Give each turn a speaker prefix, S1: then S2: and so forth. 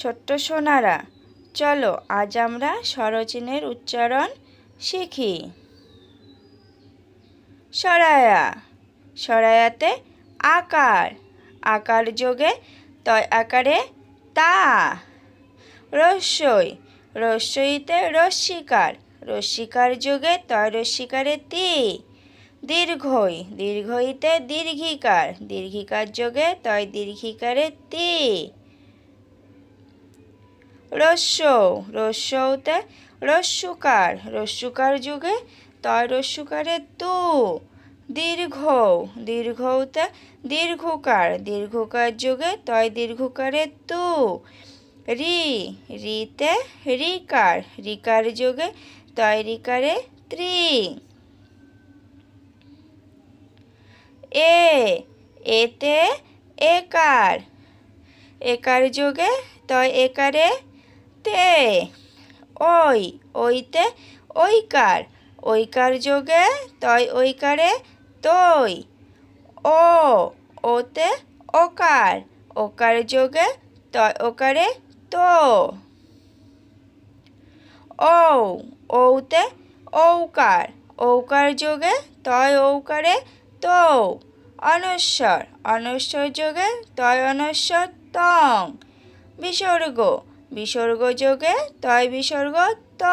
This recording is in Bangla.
S1: ছোট্ট সোনারা, চলো আজ আমরা স্বরচিহ্নের উচ্চারণ শিখি। সরায়া, সরায়াতে আকার, আকার যোগে তয় আকারে তা। রস্যই, রস্যইতে রস্যিকার, রস্যিকার যোগে তয় রস্যিকারে তি। দীর্ঘই, দীর্ঘইতে দীর্ঘিকার, দীর্ঘিকার যোগে তয় দীর্ঘিকারে তি। রস্যৌ, রস্যৌতে রস্যুকার, রস্যুকার যুগে তয় রস্যুকারে তু। দীর্ঘৌ, দীর্ঘৌতে দীর্ঘকার, দীর্ঘকার যুগে তয় দীর্ঘকারে তু। রি, রিতে রিকার, রিকার যুগে তয় রিকারে ত্রি। এ, এতে একার, একার যুগে তয় একারে তে। ওই, ওইতে ঐকার, ঐকার যোগে তয় ঐকারে তৈ। ও, ওতে ওকার, ওকার যোগে তয় ওকারে তো। ঔ, ঔতে ঔকার, ঔকার যোগে তয় ঔকারে তৌ। অনস্বর, অনস্বর যোগে তয় অনস্বর তং। বিসর্গ, বিসর্গ যোগে তয় বিসর্গ ত।